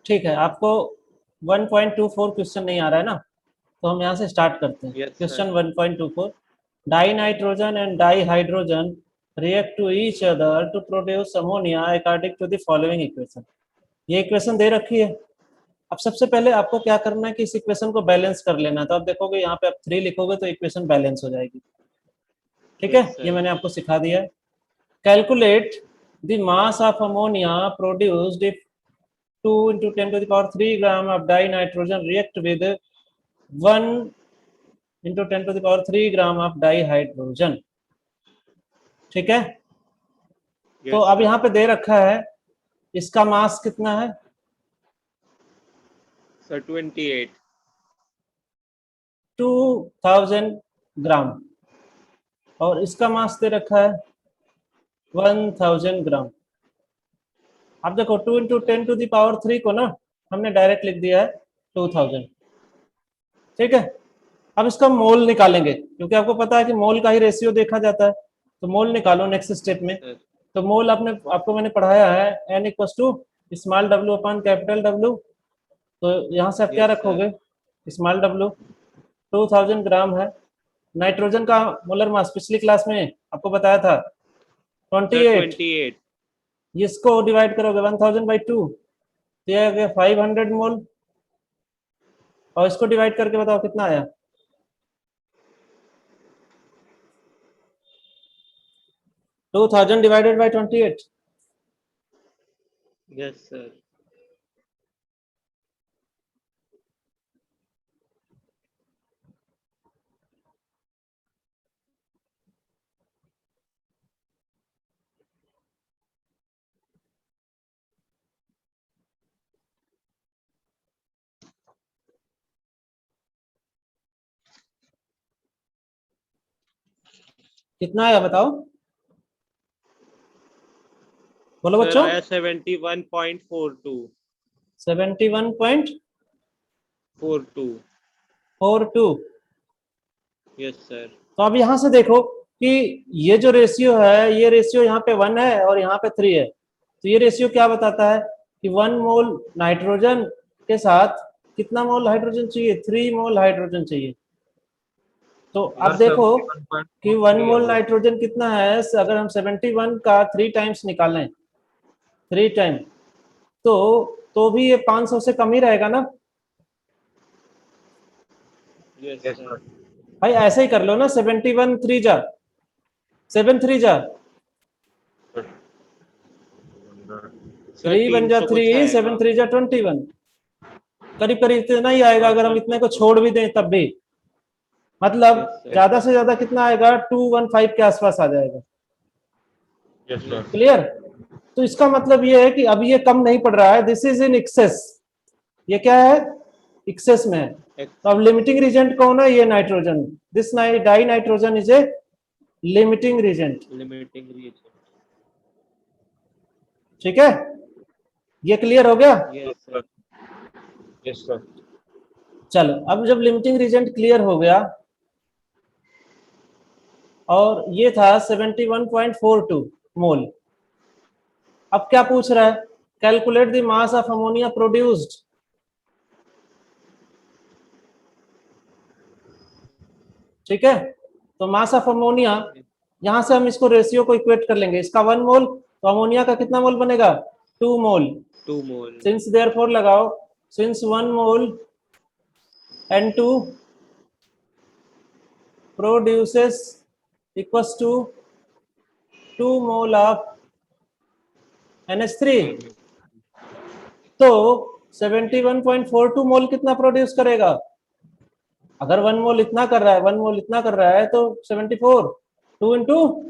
ठीक है, आपको 1.24 क्वेश्चन नहीं आ रहा है ना, तो हम यहाँ से स्टार्ट करते हैं। Yes, question sir. 1.24, di nitrogen and di hydrogen react to each other to produce ammonia according to the following equation. ये इक्वेशन दे रखी है। अब सबसे पहले आपको क्या करना है कि इस इक्वेशन को बैलेंस कर लेना है। तो आप देखोगे यहाँ पे आप 3 लिखोगे तो इक्वेशन बैलेंस हो जाएगी। ठीक है, Yes, ये sir. मैंने आपको सिखा दिया है। Calculate the mass of ammonia produced if 2 into 10 to the power 3 gram of dinitrogen react with 1 into 10 to the power 3 gram of dihydrogen। ठीक है, तो Yes, अब sir. यहाँ पे दे रखा है इसका मास कितना है, Sir, 28. 2000 ग्राम, और इसका मास दे रखा है 1000 ग्राम। अब देखो 2 into 10 to the power 3 को ना हमने डायरेक्ट लिख दिया है 2000। ठीक है, अब इसका मोल निकालेंगे क्योंकि आपको पता है कि मोल का ही रेशियो देखा जाता है। तो मोल निकालो नेक्स्ट स्टेप Yes, में। sir. तो मोल आपको मैंने पढ़ाया है n equals to small w upon capital W। तो यहाँ से आप क्या Yes, sir. रखोगे, स्मॉल w 2000 ग्राम है। नाइट्रोजन का मोलर मास पिछली क्लास में आपको बताया था Sir, 28। 28. इसको डिवाइड करोगे 1000/2 तो यह आ गया 500 मोल, और इसको डिवाइड करके बताओ कितना आया। 2000 डिवाइडेड बाई 28। Yes, sir. कितना आया बताओ, बोलो Sir, बच्चों। आया 71.42. 71.42। 42. Yes, sir. तो अब यहाँ से देखो कि ये जो रेशियो है, ये रेशियो यहाँ पे 1 है और यहाँ पे 3 है। तो ये रेशियो क्या बताता है कि 1 मोल नाइट्रोजन के साथ कितना मोल हाइड्रोजन चाहिए, 3 मोल हाइड्रोजन चाहिए। तो अब देखो कि 1 मोल नाइट्रोजन कितना है, अगर हम 71 का 3 टाइम्स निकालें, 3 टाइम, तो भी ये 500 से कम ही रहेगा ना। Yes, sir. भाई ऐसे ही कर लो ना, 71 3 जा 7 3 जा 3 बन जा 300 कुछ 3 7 आएगा. 3 जा 21, करीब करीब इतना ही आएगा हाँ अगर हम सर, इतने को छोड़ भी दें तब भी। मतलब Yes, sir. ज्यादा से ज्यादा कितना आएगा, 215 के आसपास आ जाएगा। Yes, sir. क्लियर। तो इसका मतलब ये है कि अब ये कम नहीं पड़ रहा है, दिस इज इन एक्सेस। ये क्या है, एक्सेस में है। तो अब लिमिटिंग रीजेंट कौन है, ये nitrogen. This di nitrogen is a limiting reagent. Limiting region. ठीक है, ये क्लियर हो गया। Yes, sir. Yes, sir. चलो, अब जब लिमिटिंग रीजेंट क्लियर हो गया और ये था 71.42 मोल, अब क्या पूछ रहा है, calculate the mass of ammonia produced. ठीक है, तो मास ऑफ अमोनिया, यहां से हम इसको रेशियो को इक्वेट कर लेंगे। इसका 1 मोल, तो अमोनिया का कितना मोल बनेगा, 2 मोल। 2 mole. सिंस देयरफॉर लगाओ, since 1 mole N2 produces equals to 2 mole of NH3। तो 71.42 मोल कितना प्रोड्यूस करेगा, अगर 1 मोल इतना कर रहा है, 1 मोल इतना कर रहा है तो 74, 2 इंटू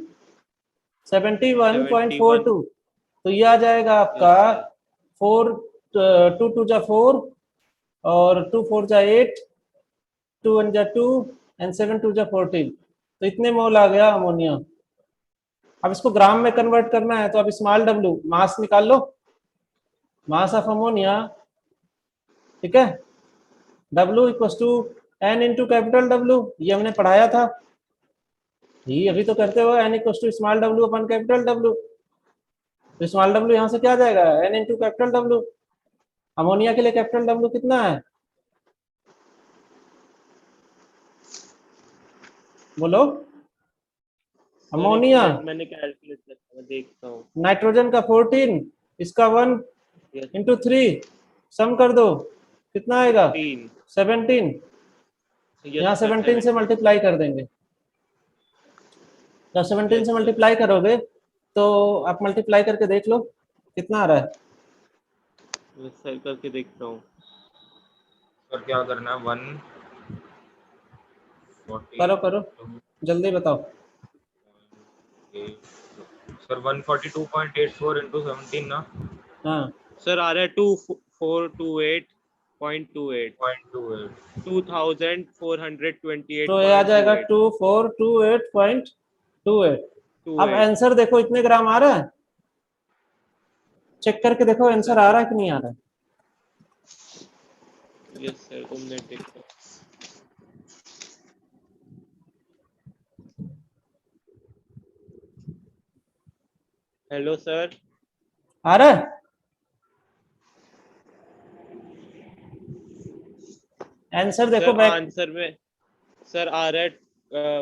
71.42, तो ये आ जाएगा आपका Yes, sir. 4 2 2 जा 4 और 2 4 जा 8, 2 1 जा 2 एंड 7 2 जा 14। तो इतने मोल आ गया अमोनिया। अब इसको ग्राम में कन्वर्ट करना है, तो अब स्मॉल w मास निकाल लो, मास ऑफ अमोनिया। ठीक है, W equals to N into capital W, ये हमने पढ़ाया था, ये अभी तो करते हो, N equals to small w upon capital W। तो स्मॉल w यहाँ से क्या आ जाएगा, N into capital W। Ammonia के लिए कैपिटल डब्ल्यू कितना है? बोलो। अमोनिया, मैंने कैलकुलेट किया, मैं देखता हूँ। नाइट्रोजन का 14, इसका 1 यस इंटू 3 सम कर दो, कितना आएगा? 17। यहाँ 17 से मल्टीप्लाई कर देंगे। जब 17 से मल्टीप्लाई करोगे तो आप मल्टीप्लाई करके देख लो कितना आ रहा है। सर करके देखता हूँ। और क्या करना है? 140 करो करो, जल्दी बताओ। सर 142.84 इंटू 17 ना। हाँ, सर आ रहा है 2428.28 0.28। 2428.28। तो ये आ जाएगा 2428.28। अब आंसर देखो इतने ग्राम आ रहा है, चेक करके देखो आंसर आ रहा है कि नहीं आ रहा है। यस सर, तुमने देखा। हेलो सर, आ रहा है आंसर देखो सर बैक। आंसर में सर आ रहा है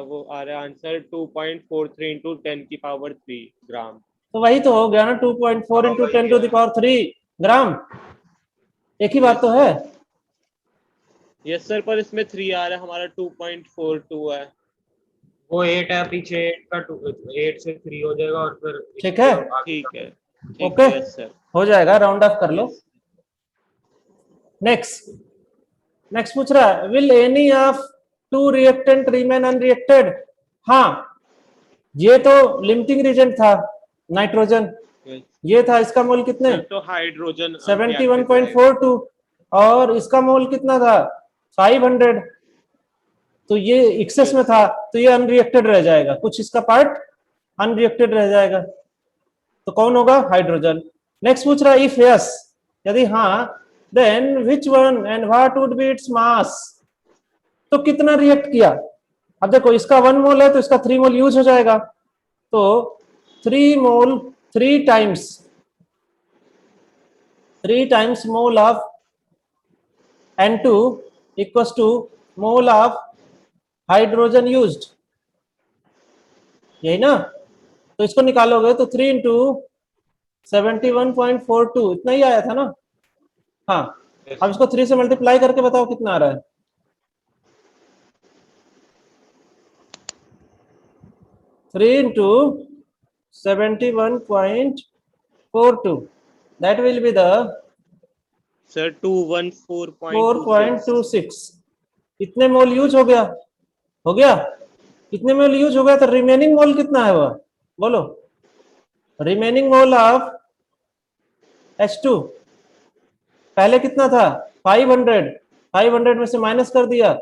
वो आ रहा है आंसर 2.43 इंटू 10 की पावर 3 ग्राम। तो वही तो हो गया ना, 2.4 इंटू वही 10 टू है। द पावर 3 ग्राम। एक ही बात तो है। यस सर, पर इसमें 3 आ रहा है, हमारा 2.42 है। वो 8 है पीछे, 8 का 8 से 3 हो जाएगा और फिर ठीक है, ठीक है, ओके, यस सर। हो जाएगा, राउंड ऑफ कर लो। यस नेक्स्ट नेक्स्ट पूछ रहा है, will any of two reactant remain unreacted? हाँ, ये तो लिमिटिंग रीजेंट था नाइट्रोजन, यस ये था, इसका मोल कितने? सर, तो हाइड्रोजन reacted रहेगा। 71.42 और इसका मोल कितना था? 500। तो ये एक्सेस में था, तो ये अनरिएक्टेड रह जाएगा, कुछ इसका पार्ट अनरिएक्टेड रह जाएगा, तो कौन होगा? हाइड्रोजन। नेक्स्ट पूछ रहा है, इफ यस, यदि हाँ, then which one and what would be its mass? तो कितना रिएक्ट किया? अब देखो इसका 1 मोल है तो इसका 3 मोल यूज हो जाएगा, तो 3 mole 3 times mole of N2 equals to mole of hydrogen used, यही ना? तो इसको निकालोगे तो 3 इंटू 71.42 इतना ही आया था ना? हाँ, अब इसको 3 से मल्टीप्लाई करके बताओ कितना आ रहा है। 3 into 71.42, that will be the sir 214.26। 4.26। इतने मोल यूज हो गया, हो गया, इतने मोल यूज हो गया, तो रिमेनिंग मोल कितना है वह बोलो? रिमेनिंग मोल ऑफ H2 पहले कितना था? 500, 500 में से माइनस कर दिया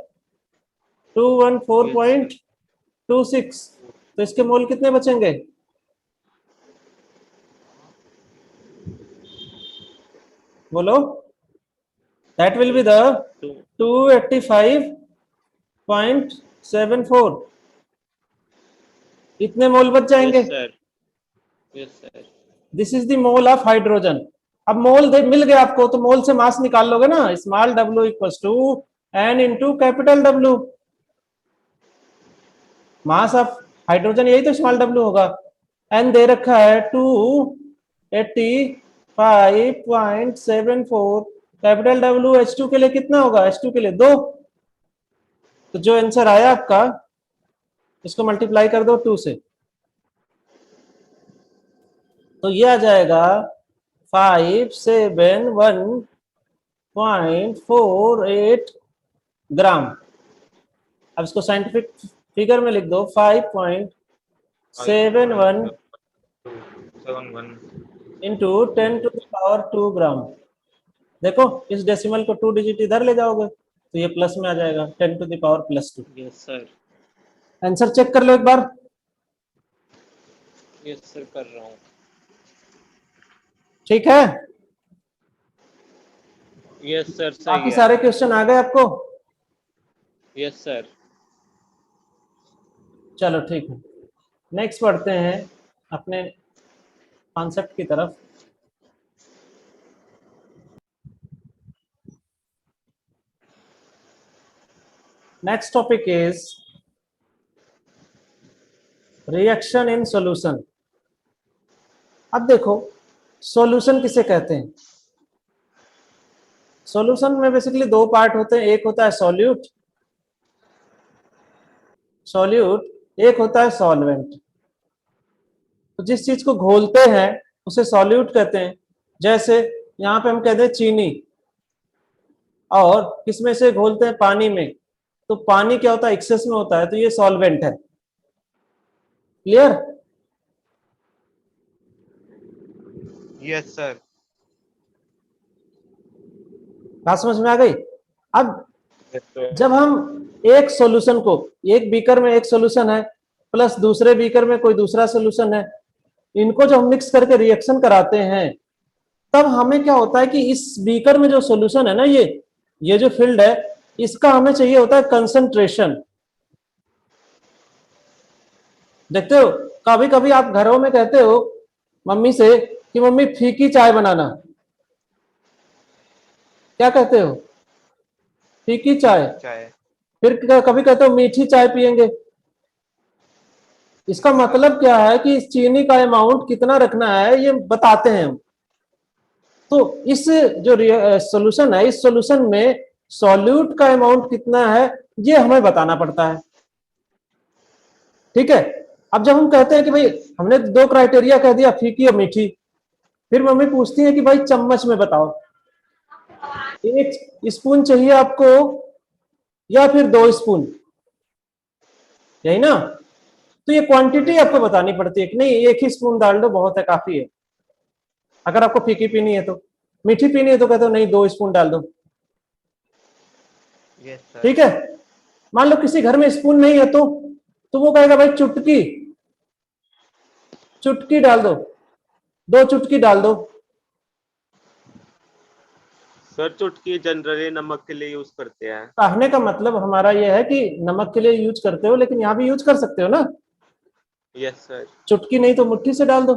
214.26, तो इसके मोल कितने बचेंगे? बोलो। That will be the 285.74। इतने मोल बच जाएंगे। Yes sir, yes sir. This is the mole of hydrogen. अब मोल दे मिल गया आपको, तो मोल से मास निकाल लोगे ना, small w equals to n into capital W। Mass of hydrogen यही तो स्मॉल w होगा। n दे रखा है 285.74, कैपिटल W H2 के लिए कितना होगा? H2 के लिए 2। तो जो आंसर आया आपका, इसको मल्टीप्लाई कर दो 2 से, तो ये आ जाएगा 571.48 ग्राम। अब इसको साइंटिफिक फिगर में लिख दो, 5.71 इंटू 10 टू द पावर 2 ग्राम। देखो इस डेसिमल को 2 डिजिट इधर ले जाओगे तो ये प्लस में आ जाएगा, 10 to the power +2। Yes sir, answer check कर लो एक बार। यस सर, कर रहा हूँ। ठीक है, यस सर, बाकी सही है। सारे क्वेश्चन आ गए आपको? Yes sir. चलो ठीक है, नेक्स्ट पढ़ते हैं अपने कॉन्सेप्ट की तरफ। Next topic is reaction in solution. अब देखो सॉल्यूशन किसे कहते हैं। सॉल्यूशन में बेसिकली दो पार्ट होते हैं, एक होता है सॉल्यूट, एक होता है सॉल्वेंट। तो जिस चीज को घोलते हैं उसे सॉल्यूट कहते हैं। जैसे यहाँ पे हम कहते हैं चीनी, और किसमें से घोलते हैं, पानी में। तो पानी क्या होता है, एक्सेस में होता है, तो ये सॉल्वेंट है। क्लियर? Yes sir. बात समझ में आ गई? अब यस सर। जब हम एक सॉल्यूशन को, एक बीकर में एक सॉल्यूशन है प्लस दूसरे बीकर में कोई दूसरा सॉल्यूशन है, इनको जब हम मिक्स करके रिएक्शन कराते हैं तब हमें क्या होता है कि इस बीकर में जो सॉल्यूशन है ना, ये जो फील्ड है, इसका हमें चाहिए होता है कंसंट्रेशन। देखते हो कभी कभी आप घरों में कहते हो मम्मी से कि मम्मी फीकी चाय बनाना, क्या कहते हो, फीकी चाय। चाय। फिर कभी कहते हो मीठी चाय पियेंगे। इसका मतलब क्या है कि इस चीनी का अमाउंट कितना रखना है ये बताते हैं हम। तो इस जो सॉल्यूशन है, इस सॉल्यूशन में सॉल्यूट का अमाउंट कितना है ये हमें बताना पड़ता है। ठीक है? अब जब हम कहते हैं कि भाई हमने दो क्राइटेरिया कह दिया, फीकी और मीठी, फिर मम्मी पूछती है कि भाई चम्मच में बताओ, एक स्पून चाहिए आपको या फिर 2 स्पून, यही ना? तो ये क्वांटिटी आपको बतानी पड़ती है कि नहीं एक ही स्पून डाल दो बहुत है, काफी है। अगर आपको फीकी पीनी है तो, मीठी पीनी है तो कहते हो नहीं 2 स्पून डाल दो। Yes sir. ठीक है? मान लो किसी घर में स्पून नहीं है तो वो कहेगा भाई चुटकी डाल दो, 2 चुटकी डाल दो। सर चुटकी जनरली नमक के लिए यूज करते हैं। कहने का मतलब हमारा यह है कि नमक के लिए यूज करते हो, लेकिन यहाँ भी यूज कर सकते हो ना। Yes sir. चुटकी नहीं तो मुट्ठी से डाल दो।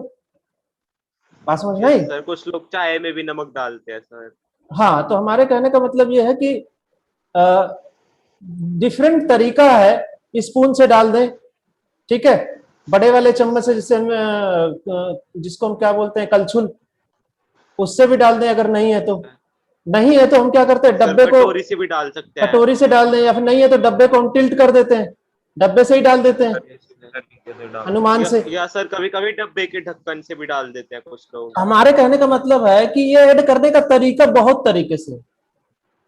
बात समझ में आई? यस सर, कुछ लोग चाय में भी नमक डालते हैं सर। हाँ, तो हमारे कहने का मतलब यह है कि डिफरेंट तरीका है, स्पून से डाल दें, ठीक है, बड़े वाले चम्मच से, जिससे हम जिसको हम क्या बोलते हैं, कलछुल, उससे भी डाल दें। अगर नहीं है तो हम क्या करते हैं, सर डब्बे को कटोरी से भी डाल सकते हैं। कटोरी से डाल दें, या फिर नहीं है तो डब्बे को हम टिल्ट कर देते हैं, डब्बे से ही डाल देते हैं अनुमान से। या सर कभी कभी डब्बे के ढक्कन से भी डाल देते हैं कुछ लोग। हमारे कहने का मतलब है कि ये ऐड करने का तरीका बहुत तरीके से।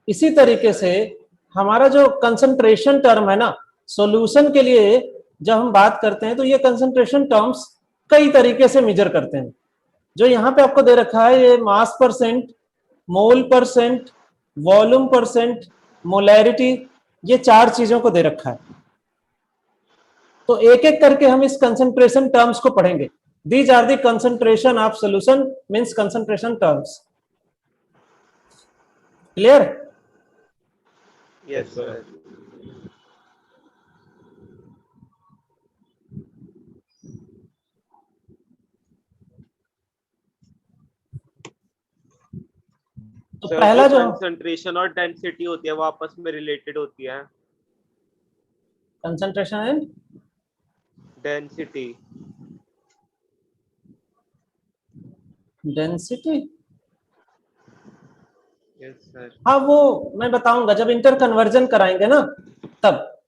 इसी तरीके से हमारा जो कंसंट्रेशन टर्म है ना सॉल्यूशन के लिए, जब हम बात करते हैं तो ये कंसंट्रेशन टर्म्स कई तरीके से मेजर करते हैं। जो यहाँ पे आपको दे रखा है ये मास परसेंट, मोल परसेंट, वॉल्यूम परसेंट, मोलैरिटी, ये 4 चीजों को दे रखा है। तो एक एक करके हम इस कंसंट्रेशन टर्म्स को पढ़ेंगे। These are the concentration of solution means concentration terms. Clear? Yes sir. तो सर पहला जो कंसंट्रेशन और डेंसिटी होती है वो आपस में रिलेटेड होती है। Concentration and density. Density, yes sir. हाँ वो मैं बताऊंगा जब इंटर कन्वर्जन कराएंगे ना, तब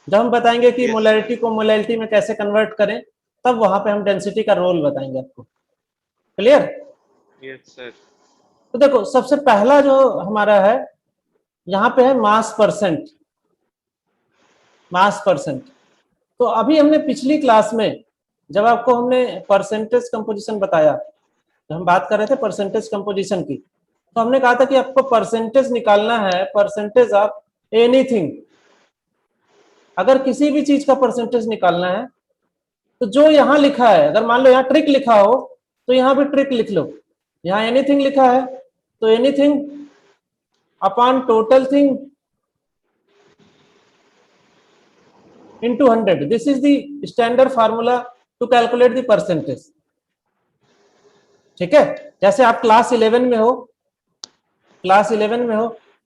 जब हम बताएंगे कि Yes, मोलैरिटी को मोलैरिटी में कैसे कन्वर्ट करें, तब वहां पे हम डेंसिटी का रोल बताएंगे आपको। क्लियर? Yes sir. तो देखो सबसे पहला जो हमारा है यहाँ पे है मास परसेंट। मास परसेंट, तो अभी हमने पिछली क्लास में जब आपको हमने परसेंटेज कंपोजिशन बताया, तो हम बात कर रहे थे परसेंटेज कंपोजिशन की, तो हमने कहा था कि आपको परसेंटेज निकालना है, परसेंटेज ऑफ एनीथिंग। अगर किसी भी चीज का परसेंटेज निकालना है तो जो यहां लिखा है, अगर मान लो यहाँ ट्रिक लिखा हो तो यहाँ भी ट्रिक लिख लो। यहाँ एनीथिंग लिखा है तो anything upon total thing into 100, this is the standard formula to calculate the percentage। ठीक है? जैसे आप क्लास 11 में हो,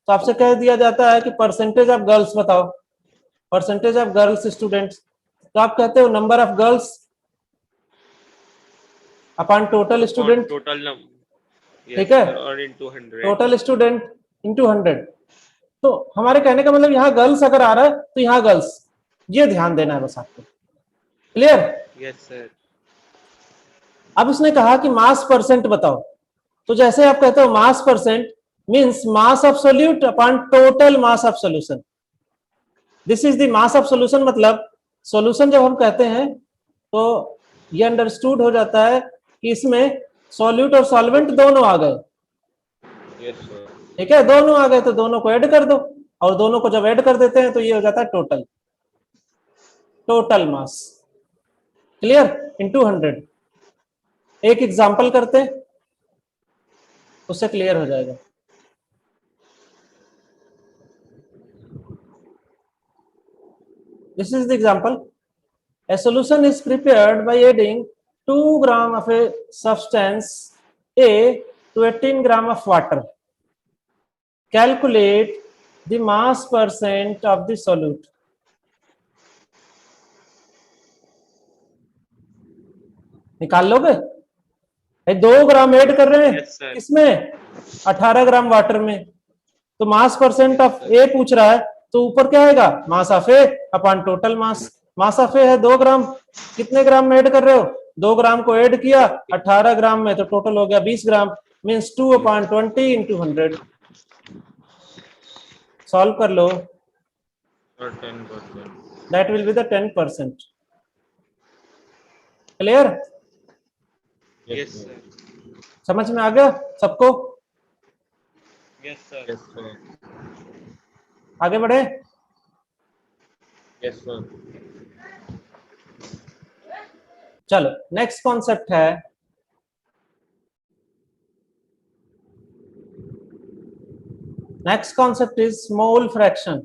तो आपसे कह दिया जाता है कि परसेंटेज ऑफ गर्ल्स बताओ, परसेंटेज ऑफ गर्ल्स स्टूडेंट्स, तो आप कहते हो number of girls upon total student, total ठीक है, और इनटू 100। Total student into 100। तो हमारे कहने का मतलब यहाँ गर्ल्स अगर आ रहा है तो यहाँ गर्ल्स, ये ध्यान देना है बस आपको। क्लियर? Yes sir. अब उसने कहा कि मास परसेंट बताओ, तो जैसे आप कहते हो मास percent means mass of solute upon total mass of solution. This is the mass of solution, मतलब सॉल्यूशन जब हम कहते हैं तो ये अंडरस्टूड हो जाता है कि इसमें सॉल्यूट और सॉल्वेंट दोनों आ गए, यस सर। ठीक है, दोनों आ गए तो दोनों को ऐड कर दो, और दोनों को जब ऐड कर देते हैं तो ये हो जाता है total, total mass. Clear? Into 100। एक एग्जांपल करते हैं, उससे क्लियर हो जाएगा। This is the example. A solution is prepared by adding 2 gram of a substance A to 18 gram of water. Calculate the mass percent of the solute. निकाल लोगे? 2 gram add कर रहे हैं Yes, sir. इसमें 18 gram water में, तो मास percent of ए पूछ रहा है, तो ऊपर क्या आएगा? Mass of A upon total mass. Mass of A है 2 ग्राम, कितने ग्राम में ऐड कर रहे हो? 2 ग्राम को ऐड किया 18 ग्राम में, तो टोटल हो गया 20 ग्राम, मीन्स 2 अपॉन 20 इंटू 100। सॉल्व कर लो, और 10%। That will be the 10%। Clear? Yes sir. समझ में आ गया सबको? Yes sir. Yes sir. आगे बढ़े। Yes sir. चलो नेक्स्ट कॉन्सेप्ट है next concept is mole fraction.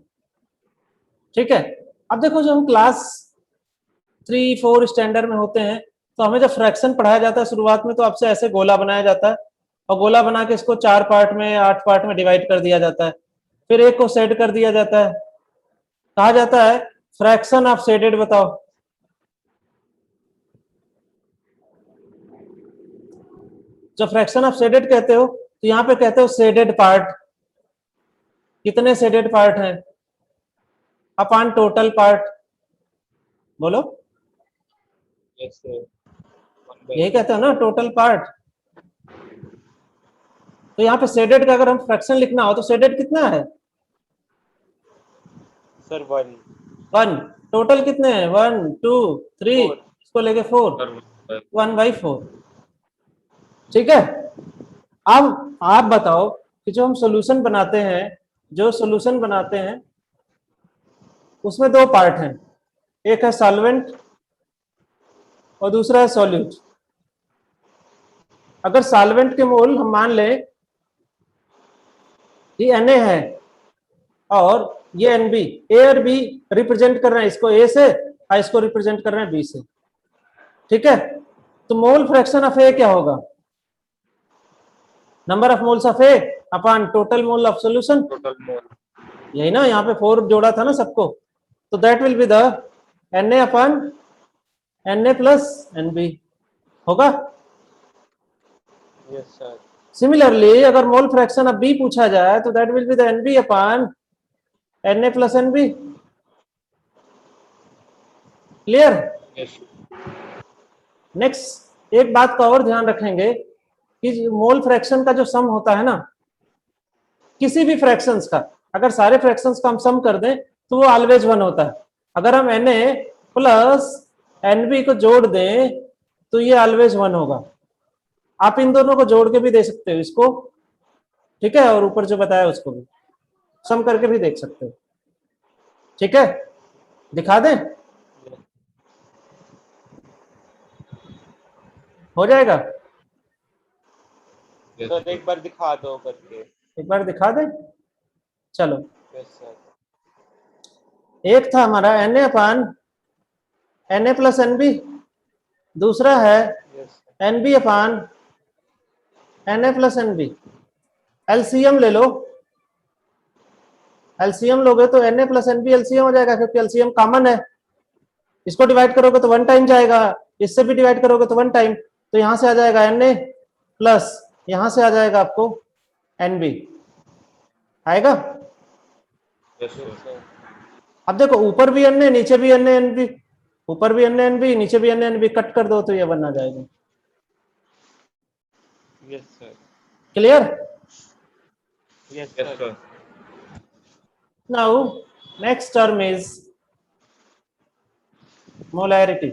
ठीक है, अब देखो जब हम क्लास 3-4 स्टैंडर्ड में होते हैं तो हमें जब फ्रैक्शन पढ़ाया जाता है शुरुआत में, तो आपसे ऐसे गोला बनाया जाता है, और गोला बना के इसको 4 पार्ट में 8 पार्ट में डिवाइड कर दिया जाता है, फिर एक को शेड कर दिया जाता है, कहा जाता है फ्रैक्शन ऑफ शेडेड बताओ। जब फ्रैक्शन ऑफ शेडेड कहते हो तो यहाँ पे कहते हो शेडेड पार्ट, कितने शेडेड पार्ट हैं अपॉन टोटल पार्ट, बोलो। Yes sir. यही कहते हो ना टोटल पार्ट। तो यहाँ पे शेडेड का अगर हम फ्रैक्शन लिखना हो तो शेडेड कितना है? सर 1। 1। टोटल कितने हैं? 1 2 3, 4। इसको लेके 4, सर 1/4। ठीक है, अब आप बताओ कि जो हम सॉल्यूशन बनाते हैं, जो सॉल्यूशन बनाते हैं उसमें 2 पार्ट हैं, एक है सॉल्वेंट और दूसरा है सॉल्यूट। अगर सॉल्वेंट के मोल हम मान लें कि Na है और ये Nb, ए और बी रिप्रेजेंट कर रहे हैं इसको ए से और इसको रिप्रेजेंट कर रहे हैं बी से, ठीक है, तो मोल फ्रैक्शन ऑफ ए क्या होगा? Number of moles of A upon total mole of solution. Total mole. यही ना, यहाँ पे 4 जोड़ा था ना सबको, तो that will be the Na upon Na plus Nb होगा। Yes sir. सिमिलरली अगर मोल फ्रैक्शन ऑफ बी पूछा जाए तो that will be the Nb upon Na plus Nb। Clear? Yes. Next एक बात का और ध्यान रखेंगे कि मोल फ्रैक्शन का जो सम होता है ना, किसी भी फ्रैक्शंस का, अगर सारे फ्रैक्शंस का हम सम कर दें तो वो ऑलवेज 1 होता है। अगर हम Na प्लस Nb को जोड़ दें तो ये ऑलवेज 1 होगा। आप इन दोनों को जोड़ के भी दे सकते हो इसको, ठीक है, और ऊपर जो बताया उसको भी सम करके भी देख सकते हो। ठीक है, दिखा दें? हो जाएगा? सर एक बार दिखा दो करके। एक बार दिखा दें, चलो। Yes sir. एक था हमारा Na अपान Na प्लस Nb, दूसरा है यस Nb अपान Na प्लस Nb। एलसीएम ले लो, एलसीएम लोगे तो Na प्लस एनबी एलसीएम हो जाएगा, क्योंकि एलसीएम कॉमन है। इसको डिवाइड करोगे तो 1 टाइम जाएगा, इससे भी डिवाइड करोगे तो 1 टाइम, तो यहां से आ जाएगा Na प्लस यहां से आ जाएगा आपको Nb आएगा। Yes sir. अब देखो ऊपर भी Na नीचे भी Na Nb, ऊपर भी Na Nb नीचे भी Na Nb, कट कर दो तो ये बन जाएगा। Yes, sir. Clear? Yes, yes sir. Sir. Now next term is molarity.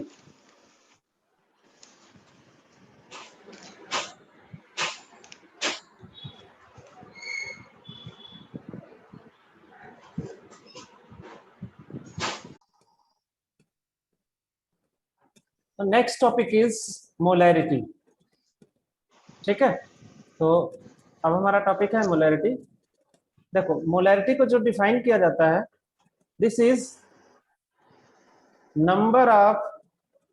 The next topic is molarity. ठीक है, तो अब हमारा टॉपिक है मोलैरिटी। देखो मोलैरिटी को जो डिफाइन किया जाता है, this is number of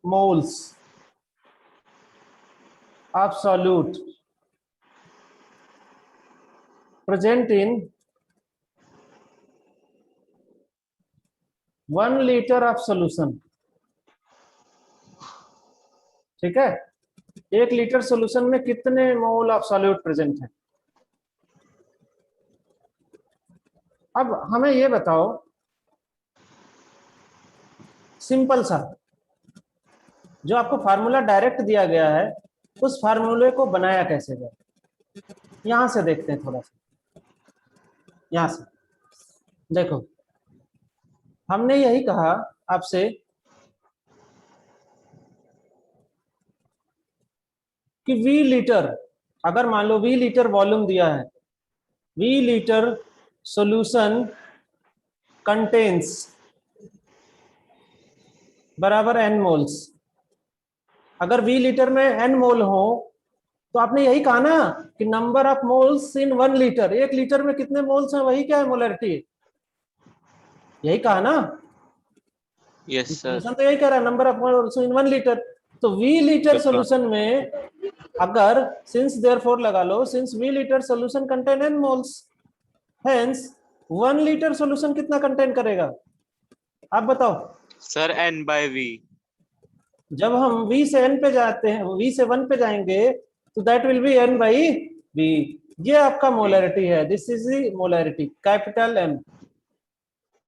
moles of solute present in 1 litre of solution. ठीक है, 1 लीटर सोल्यूशन में कितने मोल ऑफ सॉल्यूट प्रेजेंट है। अब हमें ये बताओ सिंपल सा, जो आपको फार्मूला डायरेक्ट दिया गया है उस फार्मूले को बनाया कैसे जाए। यहां से देखते हैं थोड़ा सा, यहां से देखो, हमने यही कहा आपसे कि V लीटर, अगर मान लो V लीटर वॉल्यूम दिया है, V लीटर सॉल्यूशन कंटेन्स बराबर n मोल्स। अगर V लीटर में n मोल हो तो आपने यही कहा ना कि number of moles in 1 litre, 1 litre में कितने मोल्स हैं, वही क्या है मोलैरिटी, यही कहा ना। Yes, sir. सॉल्यूशन तो यही कह रहा है, number of moles in 1 litre. तो V लीटर सॉल्यूशन में अगर सिंस देयरफॉर लगा लो, since V litre solution contain n moles, hence 1 litre solution कितना कंटेन करेगा, आप बताओ। Sir, N by V. जब हम V से N पे जाते हैं, V से 1 पे जाएंगे तो that will B N by V। ये आपका मोलैरिटी है, this is the molarity, capital M।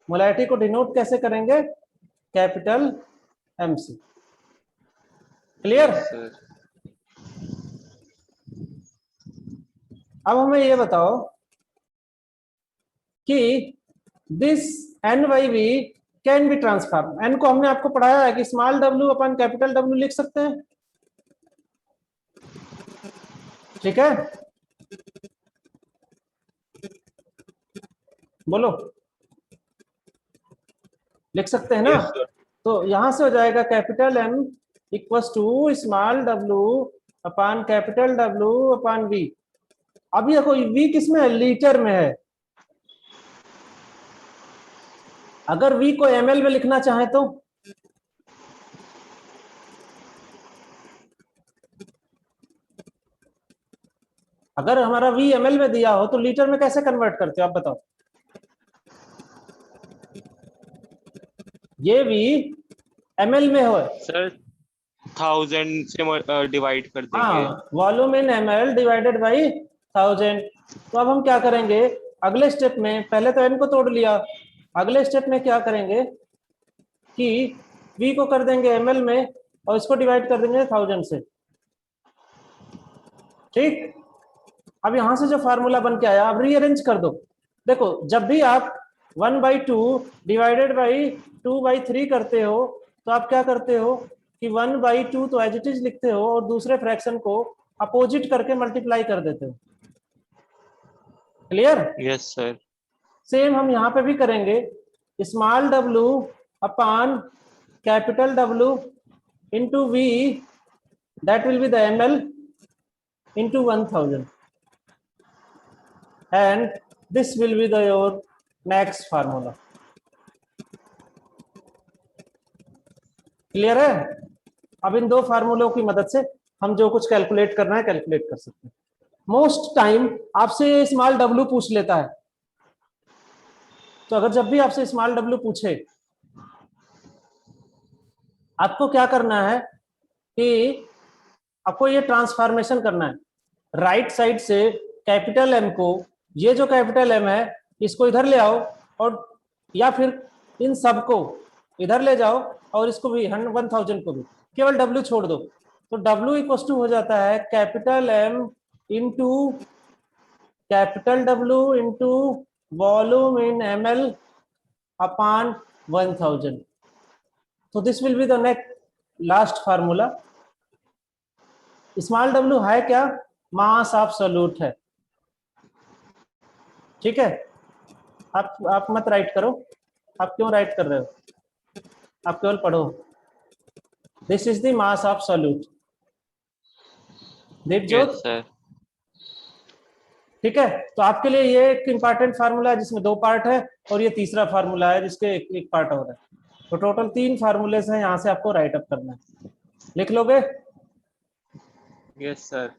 Molarity को डिनोट कैसे करेंगे, कैपिटल M से। क्लियर? Yes, sir. अब हमें ये बताओ कि this N by V can be transform. N को हमने आपको पढ़ाया है कि small w upon capital W लिख सकते हैं। ठीक है, बोलो, लिख सकते हैं ना। Yes sir. तो यहां से हो जाएगा capital M equals to small w upon capital W upon V। अब देखो V किस में है, लीटर में है। अगर V को ml में लिखना चाहे तो अगर हमारा V ml में दिया हो तो लीटर में कैसे कन्वर्ट करते हो आप बताओ। ये V ml में हो, Sir, 1000 से डिवाइड कर देंगे। हाँ, volume in ml divided by 1000। तो अब हम क्या करेंगे, अगले स्टेप में, पहले तो n को तोड़ लिया, अगले स्टेप में क्या करेंगे कि V को कर देंगे ml में और इसको डिवाइड कर देंगे 1000 से। ठीक, अब यहां से जो फार्मूला बन के आया, अब रीअरेंज कर दो। देखो जब भी आप 1/2 डिवाइडेड बाई 2/3 करते हो तो आप क्या करते हो कि 1/2 तो एज इट इज लिखते हो और दूसरे फ्रैक्शन को अपोजिट करके मल्टीप्लाई कर देते हो। क्लियर? Yes, sir. सेम हम यहाँ पे भी करेंगे, small w upon capital W into V, that will be the ml into 1000, and this will be the your next formula। Clear है? अब इन दो फार्मूलों की मदद से हम जो कुछ कैलकुलेट करना है कैलकुलेट कर सकते हैं। मोस्ट टाइम आपसे स्मॉल w पूछ लेता है, तो अगर जब भी आपसे स्मॉल डब्ल्यू पूछे, आपको क्या करना है कि आपको ये ट्रांसफॉर्मेशन करना है, राइट साइड से कैपिटल एम को, ये जो कैपिटल एम है इसको इधर ले आओ, और या फिर इन सब को इधर ले जाओ और इसको भी 1000 को भी, केवल डब्ल्यू छोड़ दो। तो डब्ल्यू इक्वल टू हो जाता है capital M into capital W into volume in M L upon 1000। तो this will be the next last formula. Small W है क्या? मास ऑफ सोल्यूट है, ठीक है। आप मत राइट करो, आप क्यों राइट कर रहे हो, आप केवल पढ़ो। This is the mass of solute, Deepjot, Yes, sir. ठीक है। तो आपके लिए ये एक इंपॉर्टेंट फार्मूला है जिसमें 2 पार्ट है, और ये तीसरा फार्मूला है जिसके एक पार्ट और है। तो टोटल 3 फार्मूलेस हैं, यहाँ से आपको राइट अप करना है। लिख लोगे? Yes, sir.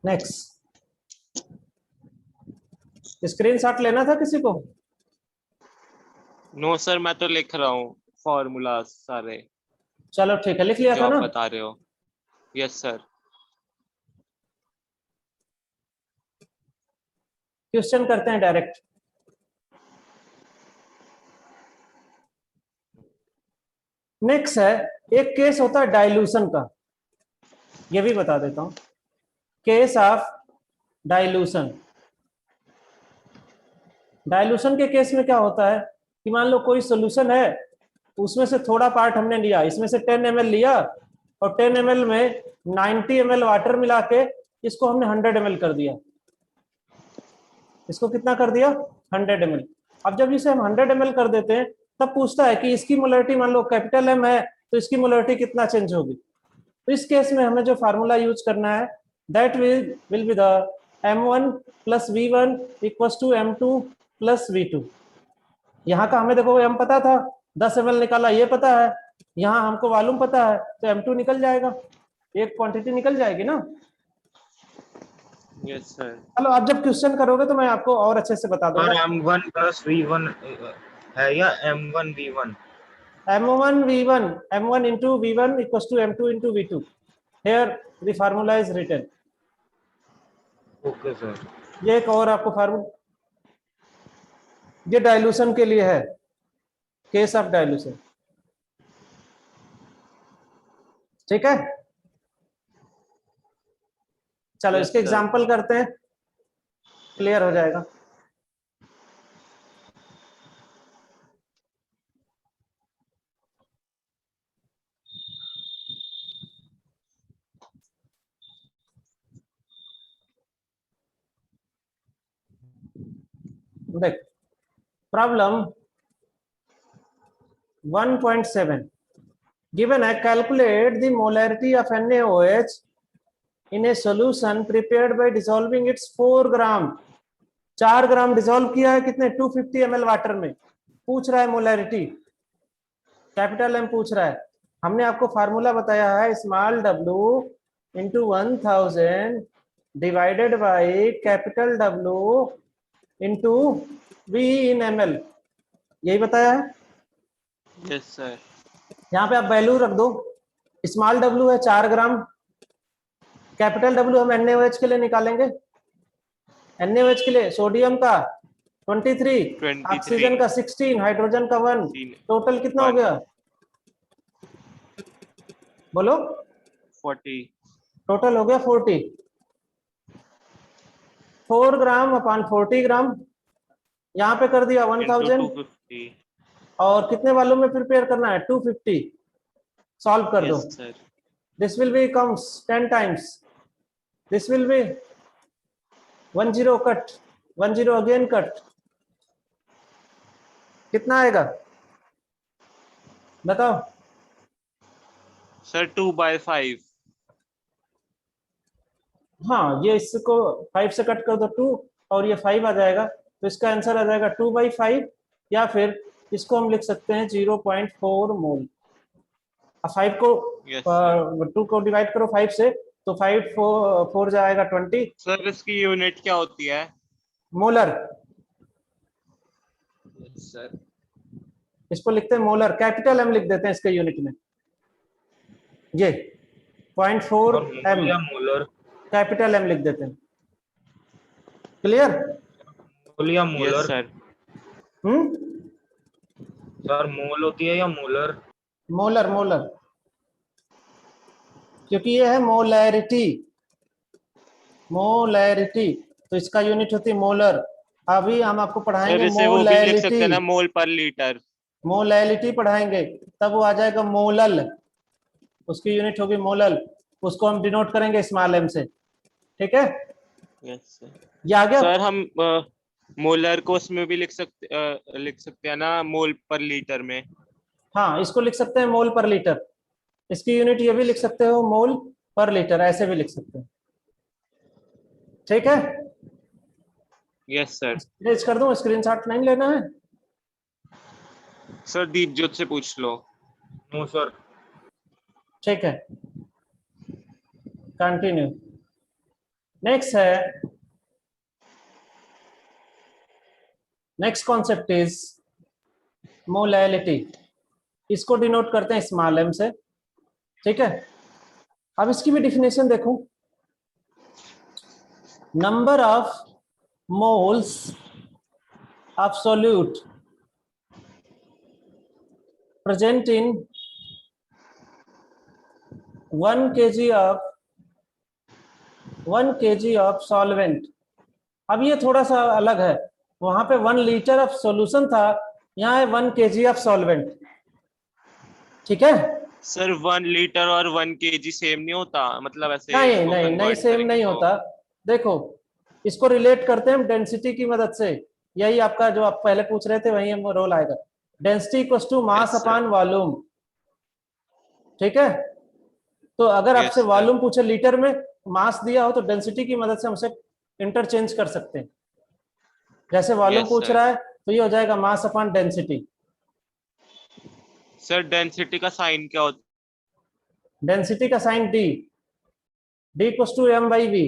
नेक्स्ट, स्क्रीनशॉट लेना था किसी को? No, sir. मैं तो लिख रहा हूँ फॉर्मूला सारे चलो ठीक है, लिख लिया जो था आप ना? बता रहे हो। Yes, sir. क्वेश्चन करते हैं डायरेक्ट। नेक्स्ट है, एक केस होता है डाइल्यूशन का, ये भी बता देता हूं। केस ऑफ डाइल्यूशन, डाइल्यूशन के केस में क्या होता है कि मान लो कोई सोल्यूशन है, उसमें से थोड़ा पार्ट हमने लिया, इसमें से 10 ml लिया, और 10 ml में 90 ml वाटर मिला के इसको हमने 100 ml कर दिया। इसको कितना कर दिया? 100 ml। अब जब इसे हम 100 ml कर देते हैं, तब पूछता है कि इसकी मोलरिटी, मान लो कैपिटल एम है, तो इसकी मोलरिटी कितना चेंज होगी। तो इस केस में हमें जो फार्मूला यूज करना है, that will be the m1 plus v1 equal to m2 plus v2। यहाँ का हमें देखो m पता था, 10 ml निकाला, ये पता है, यहाँ हमको मालूम पता है, तो m2 निकल जाएगा, एक क्वांटिटी निकल जाएगी ना। Yes, sir. चलो आप जब क्वेश्चन करोगे तो मैं आपको और अच्छे से बता और दूंगा। M1 प्लस V1 है या M1 V1? m1 v1, m1 into v1 equals to m2 into v2। here the formula is written। Okay sir. ये एक और आपको फार्मूला, ये डाइल्यूशन के लिए है, केस ऑफ डाइल्यूशन, ठीक है। चलो Yes, इसके sir. एग्जांपल करते हैं, क्लियर हो जाएगा। देख, प्रॉब्लम 1.7 given है, calculate the molarity of NaOH in a solution prepared by dissolving its 4 gram, 4 gram dissolve किया है कितने, 250 ml वाटर में। पूछ रहा है मोलैरिटी, कैपिटल एम पूछ रहा है। हमने आपको फार्मूला बताया है, small W into 1000 divided by capital W into V in ml, यही बताया है। Yes, sir. यहाँ पे आप वैल्यू रख दो। स्मॉल डब्ल्यू है 4 ग्राम, कैपिटल डब्ल्यू हम NaOH के लिए निकालेंगे। NaOH के लिए सोडियम का 23, 23, ऑक्सीजन का 16, हाइड्रोजन का 1, 16, टोटल कितना हो 1, गया बोलो? 40। टोटल हो गया 40। 4 ग्राम अपॉन 40 ग्राम, यहाँ पे कर दिया Into 1000, 250. और कितने वालों में प्रिपेयर करना है? 250। सॉल्व कर दो। Yes, sir. This will B comes 10 times, this will B 10 cut, 10 again cut, कितना आएगा बताओ? Sir, 2/5. हाँ, ये इसको 5 से कट कर दो 2, और ये 5 आ जाएगा, तो इसका आंसर आ जाएगा 2/5, या फिर इसको हम लिख सकते हैं 0.4 मोल। 5 को Yes, sir. 2 को डिवाइड करो 5 से, तो 5 4 जाएगा 20 सर इसकी यूनिट क्या होती है? मोलर। सर इसको लिखते हैं मोलर, कैपिटल एम लिख देते हैं इसके यूनिट में, ये 0.4 और एम मोल या मोलर? कैपिटल एम लिख देते हैं। क्लियर? मोल या यस मोलर? सर। सर मोल होती है या मोलर? मोलर मोलर, क्योंकि ये है मोलैरिटी, मोलैरिटी, तो इसका यूनिट होती है मोलर। अभी हम आपको सर पढ़ाएंगे इसे वो भी लिख सकते मोलैलिटी, हैं ना, मोल पर लीटर। मोलैलिटी पढ़ाएंगे, तब वो आ जाएगा मोलल, उसकी यूनिट होगी मोलल, उसको हम डिनोट करेंगे स्मॉल एम से। ठीक है, यस सर। ये आ गया। सर हम मोलर को उसमें भी लिख सकते हैं ना, मोल पर लीटर में। हाँ, इसको लिख सकते हैं मोल पर लीटर, इसकी यूनिट ये भी लिख सकते हो मोल पर लीटर, ऐसे भी लिख सकते हैं। ठीक है, यस सर। रेज कर दूं, स्क्रीनशॉट नहीं लेना है? सर दीपज्योत से पूछ लो। No sir. ठीक है, कंटिन्यू। नेक्स्ट है, नेक्स्ट कॉन्सेप्ट इज मोलैलिटी, इसको डिनोट करते हैं स्मॉल एम से। ठीक है, अब इसकी भी डिफिनेशन देखो, number of moles of solute present in 1 kg of 1 kg of solvent. अब ये थोड़ा सा अलग है, वहां पे 1 लीटर ऑफ सॉल्यूशन था, यहाँ है 1 kg ऑफ सॉल्वेंट। ठीक है, सर 1 लीटर और 1 kg सेम नहीं होता, मतलब ऐसे नहीं इसको नहीं नहीं, कन्वर्ट सेम करेंगे नहीं तो? होता। देखो, इसको रिलेट करते हैं हम डेंसिटी की मदद से, यही आपका जो आप पहले पूछ रहे थे वही हम रोल आएगा, density equals to mass Yes, sir. Upon volume. ठीक है, तो अगर आपसे Yes, sir. वॉल्यूम पूछे लीटर में, मास दिया हो तो डेंसिटी की मदद से हम उसे इंटरचेंज कर सकते हैं। जैसे वॉल्यूम Yes, पूछ sir. रहा है तो ये हो जाएगा mass upon density. Sir density का साइन क्या होता डेंसिटी का sign D, D equals to M by V.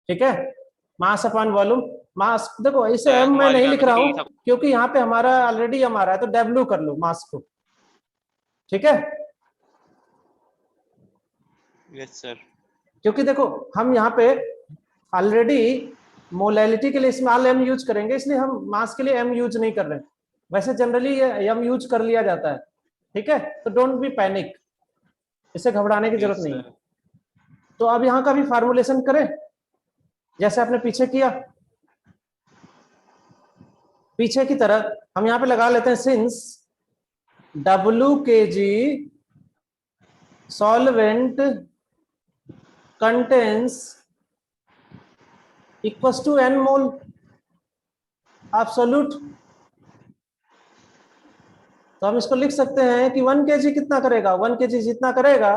ठीक है, मास अपॉन वॉल्यूम, मास देखो इसे है? एम मैं हमारे नहीं टाइम लिख में तो रहा डी हूं, था। क्योंकि यहाँ पे हमारा ऑलरेडी एम आ रहा है, तो डब्ल्यू कर लो मास को। ठीक है, Yes, sir. क्योंकि देखो हम यहाँ पे ऑलरेडी मोलैलिटी के लिए स्मॉल एम यूज करेंगे, इसलिए हम मास के लिए एम यूज नहीं कर रहे हैं। वैसे जनरली ये एम यूज कर लिया जाता है। ठीक है, तो डोंट बी पैनिक, इसे घबराने की जरूरत Yes, नहीं sir. है। तो अब यहाँ का भी फार्मुलेशन करें जैसे आपने पीछे किया, पीछे की तरह हम यहाँ पे लगा लेते हैं, since W kg solvent contains equals to n mole of solute, तो हम इसको लिख सकते हैं कि 1 kg कितना करेगा, 1 kg जितना करेगा,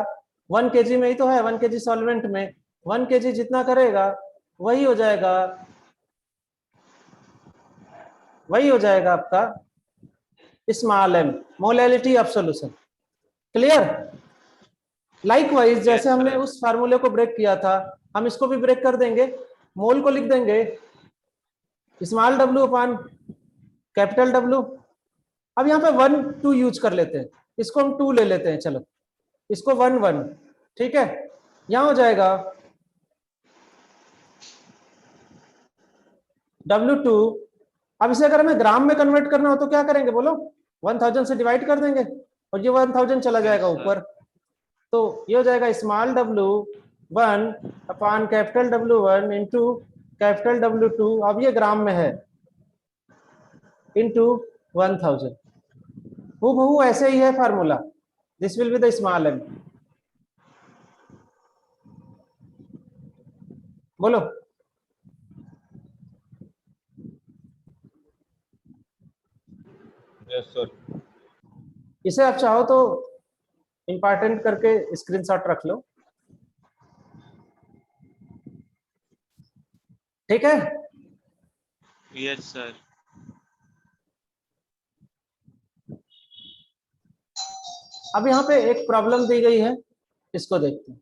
1 kg में ही तो है, 1 kg सॉल्वेंट में 1 kg जितना करेगा वही हो जाएगा, वही हो जाएगा आपका small M, molality of solution. Clear? Likewise जैसे Yes, हमने sir. उस फार्मूले को ब्रेक किया था, हम इसको भी ब्रेक कर देंगे, मोल को लिख देंगे small W upon capital W. अब यहाँ पे 1 2 यूज कर लेते हैं, इसको हम 2 ले लेते हैं, चलो इसको 1 1। ठीक है, यहां हो जाएगा W2। अब इसे अगर हमें ग्राम में कन्वर्ट करना हो तो क्या करेंगे बोलो, 1000 से डिवाइड कर देंगे और ये 1000 चला जाएगा Yes, sir. ऊपर, तो ये हो जाएगा small W1 upon capital W1 into capital W2, अब ये ग्राम में है, इंटू 1000। हूबहू ऐसे ही है formula, this will be the small M. बोलो, यस सर। इसे आप चाहो तो इंपॉर्टेंट करके स्क्रीनशॉट रख लो। ठीक है, Yes, sir. अब यहाँ पे एक प्रॉब्लम दी गई है, इसको देखते हैं।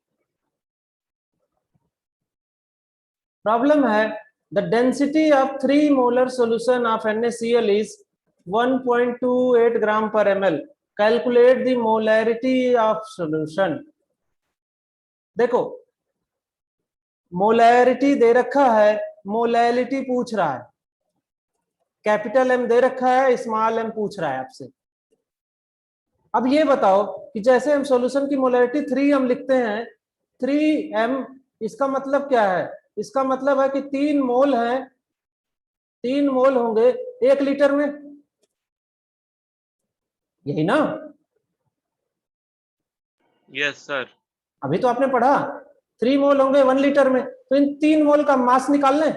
प्रॉब्लम है the density of 3 molar solution of NaCl is 1.28 ग्राम पर ml। Calculate the molarity of solution. देखो मोलैरिटी दे रखा है, मोलैलिटी पूछ रहा है, कैपिटल M दे रखा है, स्मॉल m पूछ रहा है आपसे। अब ये बताओ कि जैसे हम सॉल्यूशन की मोलैरिटी 3m लिखते हैं, 3m इसका मतलब क्या है? इसका मतलब है कि 3 मोल है, 3 मोल होंगे 1 लीटर में, यही ना? Yes sir. अभी तो आपने पढ़ा 3 मोल होंगे 1 लीटर में, तो इन 3 मोल का मास निकाल लें।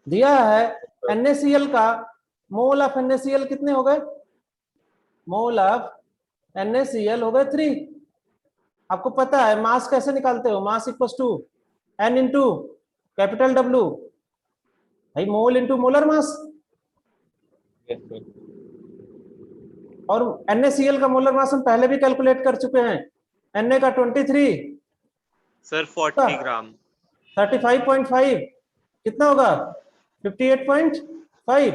दिया है NaCl का, मोल ऑफ NaCl कितने हो गए? मोल ऑफ NaCl हो गए 3। आपको पता है मास कैसे निकालते हो? Mass equals to N into capital W, भाई mole into molar mass. Yes sir. और NaCl का मोलर मास हम पहले भी कैलकुलेट कर चुके हैं, Na का 23, सर 40 ग्राम। 35.5 कितना होगा? 58.5।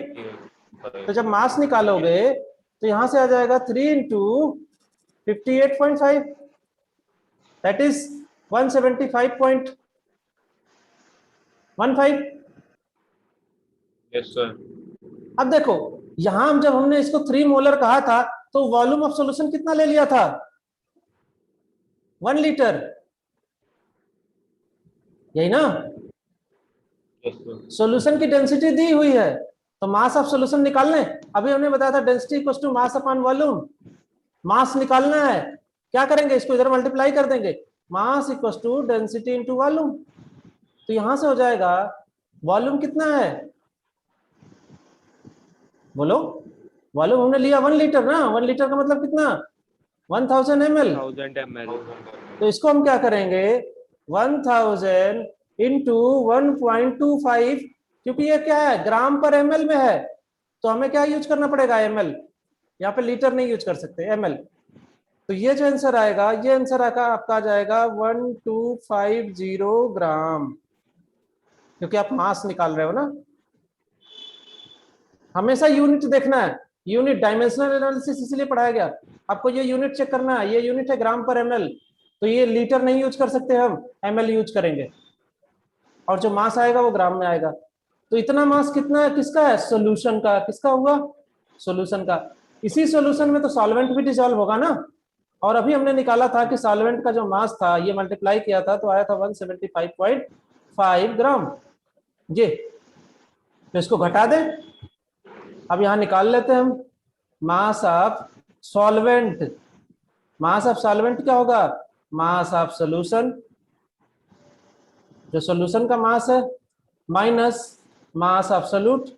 तो जब मास निकालोगे तो यहां से आ जाएगा 3 into 58.5, that is 175.15। Yes sir. अब देखो यहां जब हमने इसको 3 मोलर कहा था तो वॉल्यूम ऑफ सॉल्यूशन कितना ले लिया था? 1 लीटर, यही ना? Yes sir. सॉल्यूशन की डेंसिटी दी हुई है तो मास ऑफ सॉल्यूशन निकालने। अभी हमने बताया था density equals to mass upon volume. Mass निकालना है, क्या करेंगे? इसको इधर मल्टीप्लाई कर देंगे, mass equals to density into volume. तो यहां से हो जाएगा वॉल्यूम कितना है? बोलो, वॉल्यूम हमने लिया 1 लीटर ना, 1 लीटर का मतलब कितना? 1000 ml। 1000 ml। तो इसको हम क्या करेंगे? 1000 इंटू 1.25, क्योंकि ये क्या है? ग्राम पर ml में है, तो हमें क्या यूज करना पड़ेगा? ml। यहाँ पे लीटर नहीं यूज कर सकते, ml। तो ये जो आंसर आएगा, ये आंसर आएगा आपका, आ जाएगा 1250 ग्राम, क्योंकि आप मास निकाल रहे हो ना। हमेशा यूनिट देखना है, यूनिट डायमेंशनल एनालिसिस इसलिए पढ़ाया गया आपको। ये यूनिट चेक करना है, ये यूनिट है ग्राम पर ml, तो ये लीटर नहीं यूज कर सकते, हम ml यूज करेंगे, और जो मास आएगा वो ग्राम में आएगा। तो इतना मास कितना है? किसका है? सॉल्यूशन का। किसका हुआ? सॉल्यूशन का। इसी सॉल्यूशन में तो सॉल्वेंट भी डिसॉल्व होगा ना, और अभी हमने निकाला था कि सॉल्वेंट का जो मास था, ये मल्टीप्लाई किया था तो आया था 175.5 ग्राम। ये तो इसको घटा दें, अब यहां निकाल लेते हैं हम mass of solvent. Mass of solvent क्या होगा? मास ऑफ सॉल्यूशन, जो सॉल्यूशन का मास है, माइनस मास ऑफ सॉल्यूट।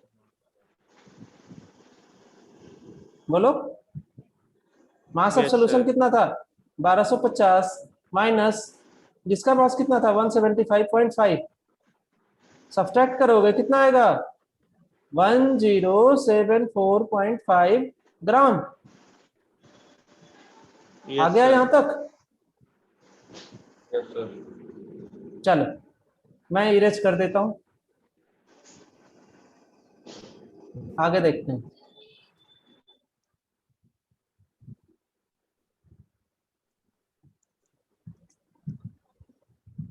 बोलो, mass of Yes, solution sir. कितना था? 1250 माइनस जिसका मास कितना था? 175.5। सब्ट्रैक्ट करोगे कितना आएगा? 1074.5 ग्राम। Yes, आ गया sir. यहां तक? Yes sir. चलो मैं इरेज कर देता हूं, आगे देखते हैं।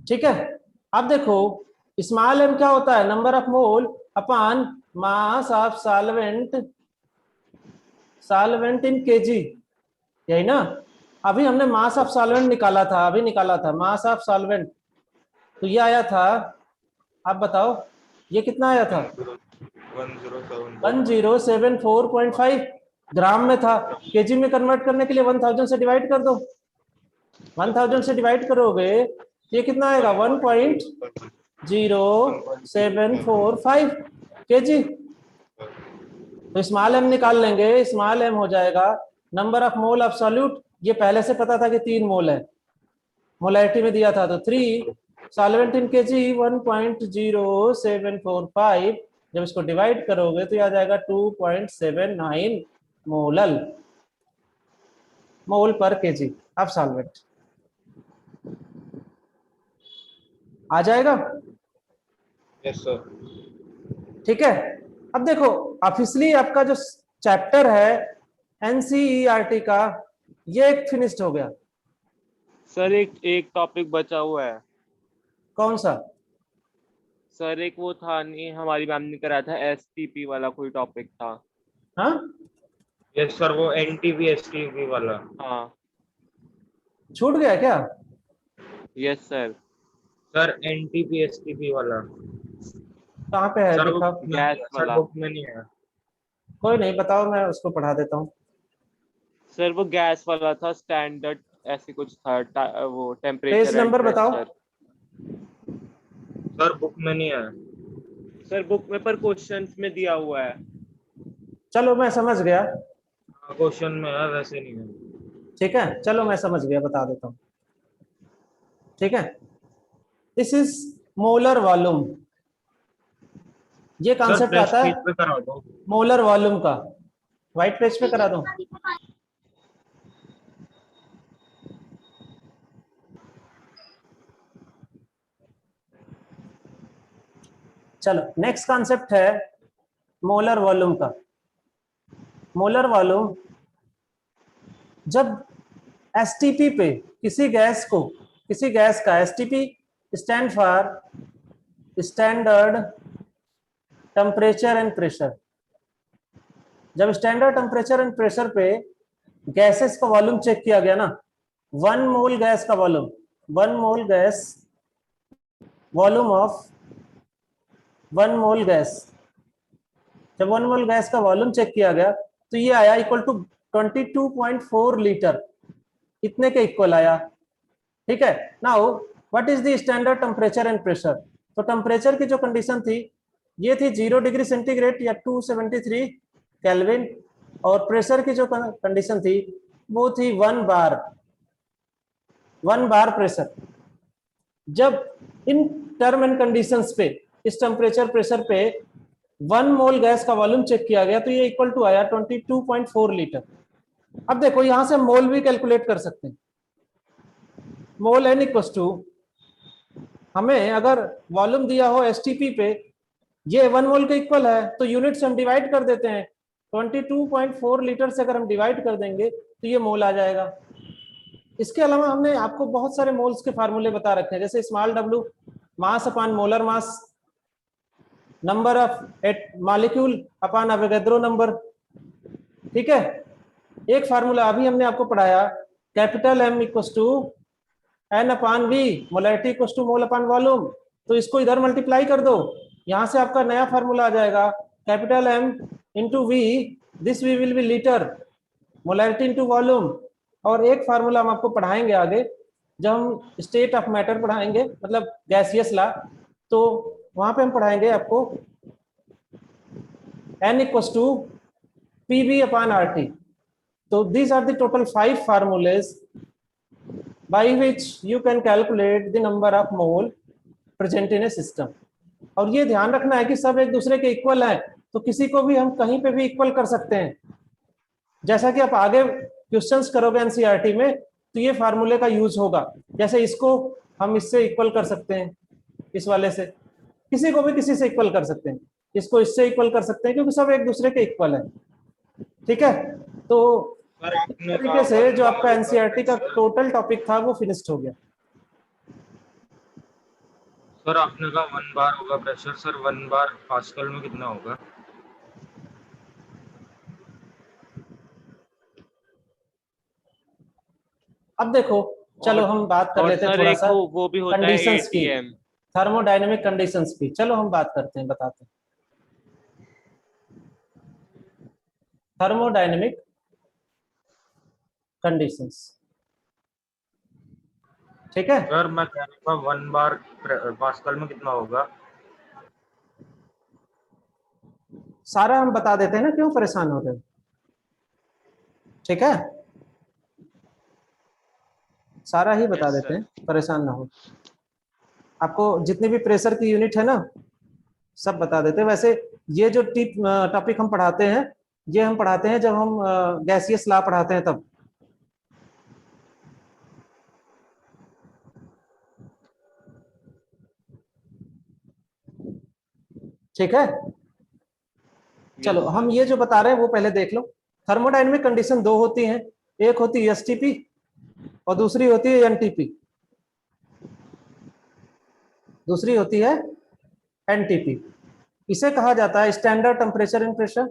ठीक है, अब देखो स्मॉल m क्या होता है? Number of mole upon mass of solvent, solvent in KG, यही ना? अभी हमने मास ऑफ सॉल्वेंट निकाला था, अभी निकाला था मास ऑफ सॉल्वेंट, तो ये आया था, आप बताओ ये कितना आया था? 1074.5 ग्राम में था। केजी में कन्वर्ट करने के लिए 1000 से डिवाइड कर दो, 1000 से डिवाइड करोगे ये कितना आएगा? 1.0745 केजी। तो स्मॉल m निकाल लेंगे, स्मॉल m हो जाएगा number of mole of solute. ये पहले से पता था कि 3 मोल है, मोलैरिटी में दिया था, तो 3 सॉल्वेंट इन केजी 1.0745। जब इसको डिवाइड करोगे तो ये आ जाएगा 2.79 मोल पर केजी ऑफ सॉल्वेंट। आ जाएगा? Yes sir. ठीक है। अब देखो, ऑफिशियली आपका जो चैप्टर है एनसीईआरटी का, ये एक फिनिश्ड हो गया। सर एक एक टॉपिक बचा हुआ है कौन सा? सर। एक वो था नहीं, हमारी मैम ने कराया था, एसटीपी वाला कोई टॉपिक था। हाँ, यस सर, वो एनटीपी एसटीपी वाला। हाँ। छूट गया क्या? Yes sir. Sir NTP STP वाला। कहाँ पे है सर वो दिखा? बुक में नहीं गैस है, सर वाला। बुक में नहीं है। कोई नहीं, बताओ, मैं उसको पढ़ा देता हूँ। सर वो गैस वाला था, स्टैंडर्ड ऐसे कुछ था, वो पेज टेम्परेचर एंड नंबर बताओ। प्रेशर। सर बुक में नहीं है। सर बुक में पर क्वेश्चंस में दिया हुआ है। चलो मैं समझ गया। क्वेश्चन में है, वैसे नहीं है। ठीक है, चलो मैं समझ गया, बता देता हूँ। ठीक है, दिस इज मोलर वॉल्यूम। ये सर कॉन्सेप्ट प्रेस आता है पेज पे करा दो। मोलर वॉल्यूम का। व्हाइट पेज पे करा दूं? चलो, नेक्स्ट कॉन्सेप्ट है मोलर वॉल्यूम का। मोलर वॉल्यूम, जब एसटीपी पे किसी गैस का STP stand for standard temperature and pressure, जब स्टैंडर्ड टेम्परेचर एंड प्रेशर पे गैसेस का वॉल्यूम चेक किया गया ना, 1 मोल गैस का volume, 1 mole gas, volume of 1 mole gas, जब 1 मोल गैस का वॉल्यूम चेक किया गया तो ये आया इक्वल टू 22.4 लीटर। इतने के इक्वल आया। ठीक है। Now what is the standard temperature and pressure? तो टेम्परेचर की जो कंडीशन थी ये थी 0 डिग्री सेंटीग्रेड या 273 केल्विन, और प्रेशर की जो कंडीशन थी वो थी 1 बार, 1 बार प्रेशर। जब इन टर्म एंड कंडीशंस पे, इस टेम्परेचर प्रेशर पे 1 मोल गैस का वॉल्यूम चेक किया गया तो ये इक्वल टू आया 22.4 लीटर। अब देखो, यहां से मोल भी कैलकुलेट कर सकते हैं। मोल एन इक्वल टू, हमें अगर वॉल्यूम दिया हो एसटीपी पे, ये 1 मोल के इक्वल है तो यूनिट से हम डिवाइड कर देते हैं। 22.4 लीटर से अगर हम डिवाइड कर देंगे तो ये मोल आ जाएगा। इसके अलावा हमने आपको बहुत सारे मोल्स के फार्मूले बता रखे हैं, जैसे small W mass upon molar mass, number of at molecule upon Avogadro number. ठीक है। एक फार्मूला अभी हमने आपको पढ़ाया, capital M equal to N upon V, molarity equal to mole upon volume. तो इसको इधर मल्टीप्लाई कर दो, यहां से आपका नया फार्मूला आ जाएगा, capital M into V, this V will be litre, molarity into volume. और एक फार्मूला हम आपको पढ़ाएंगे आगे, जब हम स्टेट ऑफ मैटर पढ़ाएंगे, मतलब गैसियस लॉ, तो वहां पे हम पढ़ाएंगे आपको n equal to P B upon R T. तो these are the total 5 formulas by which you can calculate the number of mole present in a system। और ये ध्यान रखना है कि सब एक दूसरे के इक्वल हैं, तो किसी को भी हम कहीं पे भी इक्वल कर सकते हैं। जैसा कि आप आगे क्वेश्चंस करोगे एनसीईआरटी में तो ये फार्मूले का यूज होगा। जैसे इसको हम इससे इक्वल कर सकते हैं, इस वाले से, किसी को भी किसी से इक्वल कर सकते हैं, इसको इससे इक्वल कर सकते हैं, क्योंकि सब एक दूसरे के इक्वल है। ठीक है। तो सर इस आपने तरीके कहा से 1 जो बार आपका होगा एनसीईआरटी का प्रेशर। टोटल टॉपिक था वो फिनिश्ड हो गया। सर आपने कहा 1 बार होगा प्रेशर, सर 1 बार पास्कल में कितना होगा? अब देखो, चलो और हम बात कर और लेते हैं सर थोड़ा एक सा वो भी होता है कंडीशंस की, एटीएम। थर्मोडायनेमिक कंडीशंस की। चलो हम बात करते हैं, बताते हैं थर्मोडायनेमिक कंडीशंस। ठीक है। सर मैं कह रहा था 1 बार पास्कल में कितना होगा? सारा हम बता देते हैं ना, क्यों परेशान हो रहे हो? ठीक है, सारा ही बता यस देते सर। हैं, परेशान ना हो। आपको जितनी भी प्रेशर की यूनिट है ना, सब बता देते हैं। वैसे ये जो टॉपिक हम पढ़ाते हैं, ये हम पढ़ाते हैं जब हम गैसियस लॉ पढ़ाते हैं तब। ठीक है, चलो Yes, हम sir. ये जो बता रहे हैं वो पहले देख लो। थर्मोडायनेमिक कंडीशन दो होती हैं, एक होती है एसटीपी और दूसरी होती है एनटीपी, दूसरी होती है एनटीपी। इसे कहा जाता है स्टैंडर्ड टेम्परेचर एंड प्रेशर,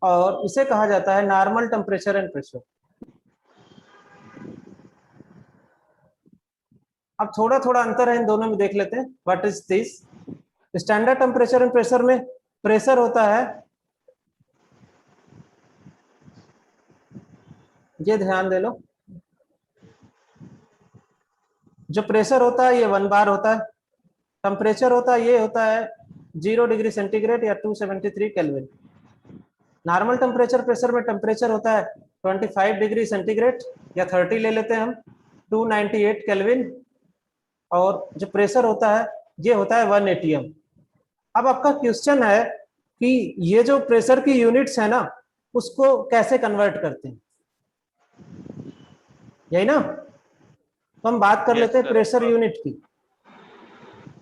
और इसे कहा जाता है नॉर्मल टेम्परेचर एंड प्रेशर। अब थोड़ा थोड़ा अंतर है इन दोनों में, देख लेते हैं। What is this? Standard temperature and pressure में प्रेशर होता है, ये ध्यान दे लो, जो प्रेशर होता है ये 1 बार होता है, टेम्परेचर होता है ये होता है 0 डिग्री सेंटीग्रेड या 273 केल्विन। नॉर्मल टेम्परेचर प्रेशर में टेम्परेचर होता है 25 डिग्री सेंटीग्रेड या 30 ले लेते हैं हम, 298 केल्विन, और जो प्रेशर होता है ये होता है 1 atm। अब आपका क्वेश्चन है कि ये जो प्रेशर की यूनिट्स है ना उसको कैसे कन्वर्ट करते हैं, यही ना? तो हम बात कर Yes, लेते हैं sir. प्रेशर यूनिट की।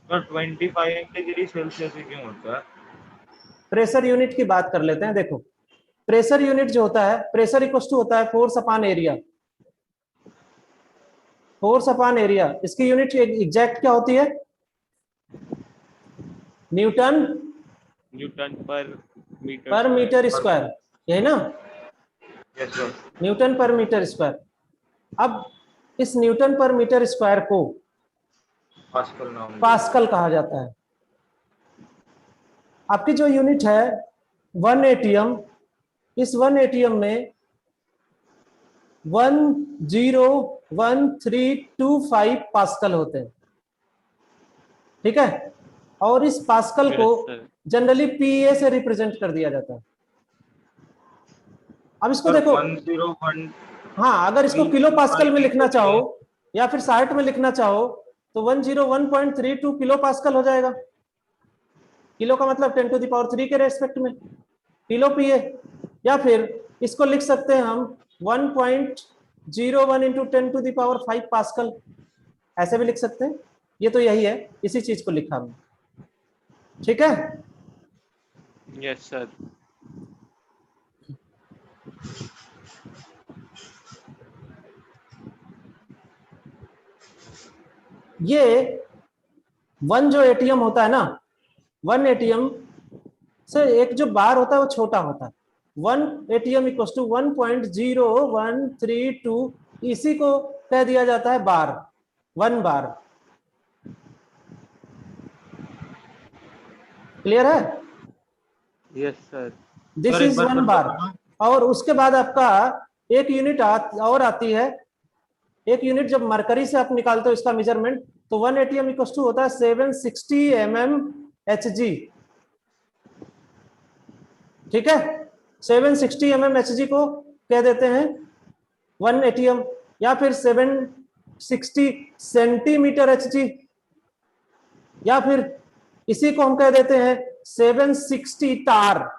सर 25 डिग्री सेल्सियस ही क्यों होता है? प्रेशर यूनिट की बात कर लेते हैं। देखो प्रेशर यूनिट जो होता है, प्रेशर इक्वल टू होता है force upon area, force upon area. इसकी यूनिट एग्जैक्ट क्या होती है? न्यूटन Newton per meter पर square. मीटर स्क्वायर, यही ना? Yes sir. न्यूटन पर मीटर स्क्वायर। अब इस न्यूटन पर मीटर स्क्वायर को पास्कल नाम दे। पास्कल कहा जाता है। आपकी जो यूनिट है 1 atm, इस 1 atm में 101325 पास्कल होते हैं, ठीक है? और इस पास्कल को Yes, sir. जनरली पीए से रिप्रेजेंट कर दिया जाता है। अब इसको सर देखो, 101 हाँ अगर इसको किलो पास्कल में लिखना चाहो या फिर 60 में लिखना चाहो तो 101.32 किलो पास्कल हो जाएगा। किलो का मतलब 10⁻³ के रेस्पेक्ट में किलो पीए, या फिर इसको लिख सकते हैं हम 1.01 इंटू 10⁵ पास्कल, ऐसे भी लिख सकते हैं। ये तो यही है, इसी चीज को लिखा हमने, ठीक है? Yes, sir. ये 1 जो एटीएम होता है ना, 1 एटीएम से एक जो बार होता है वो छोटा होता है। 1 एटीएम इक्वल टू 1.0132, इसी को कह दिया जाता है बार, 1 बार। क्लियर है? Yes, sir. दिस सर एक इज बार 1 फिर बार। बताना। और उसके बाद आपका एक यूनिट और आती है, एक यूनिट जब मरकरी से आप निकालते हो इसका मेजरमेंट, तो 1 एटीएम इक्वल टू होता है 760 mmHg, ठीक है? 760 mmHg को कह देते हैं 1 एटीएम, या फिर 760 सेंटीमीटर Hg, या फिर इसी को हम कह देते हैं 760 टार।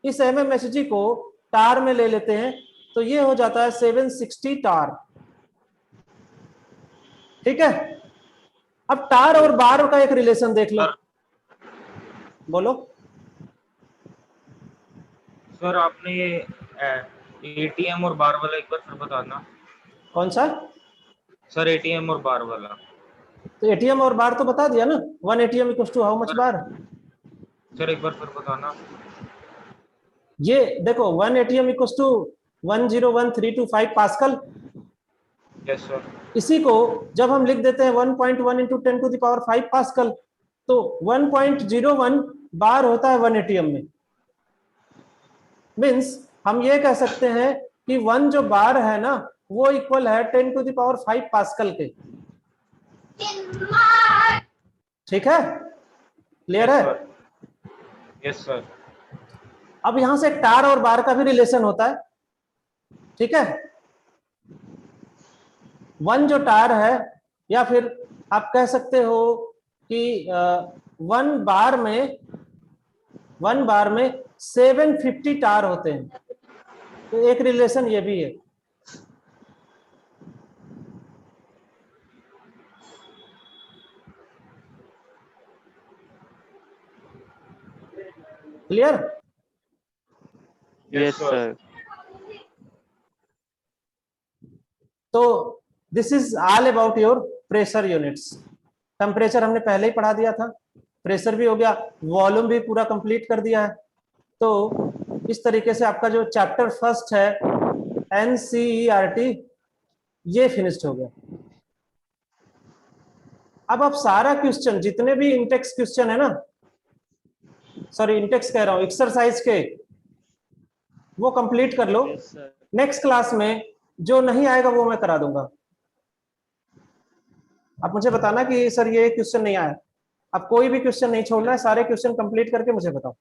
इस mmHg को टार में ले लेते हैं तो ये हो जाता है 760 टार, ठीक है? अब टार और बार का एक रिलेशन देख लो, बोलो। सर आपने ये एटीएम और बार वाला एक बार फिर बताना। कौन सा? सर एटीएम और बार वाला। तो एटीएम और बार तो बता दिया ना, 1 ATM equal to how much bar. Sir एक बार फिर बताना। ये देखो 1 ATM equal to 101325 pascal. Yes sir. इसी को जब हम लिख देते हैं 1.1 इंटू 10⁵ पास्कल, तो 1.01 बार होता है 1 एटीएम में। मीन्स हम ये कह सकते हैं कि 1 जो बार है ना वो इक्वल है 10⁵ पास्कल के, ठीक है? क्लियर है? Yes sir. अब यहां से टार और बार का भी रिलेशन होता है, ठीक है? 1 जो टार है, या फिर आप कह सकते हो कि 1 बार में 750 टार होते हैं, तो एक रिलेशन ये भी है। क्लियर? Yes, sir. तो this is all about your pressure units. Temperature हमने पहले ही पढ़ा दिया था, प्रेशर भी हो गया, वॉल्यूम भी पूरा कंप्लीट कर दिया है। तो इस तरीके से आपका जो चैप्टर फर्स्ट है NCERT ये फिनिश्ड हो गया। अब आप सारा क्वेश्चन, जितने भी इंटेक्स क्वेश्चन है ना, सॉरी इंटेक्स कह रहा हूं, एक्सरसाइज के, वो कंप्लीट कर लो। Yes, sir. नेक्स्ट क्लास में जो नहीं आएगा वो मैं करा दूंगा। आप मुझे बताना कि सर ये क्वेश्चन नहीं आया, अब कोई भी क्वेश्चन नहीं छोड़ना है, सारे क्वेश्चन कंप्लीट करके मुझे बताओ।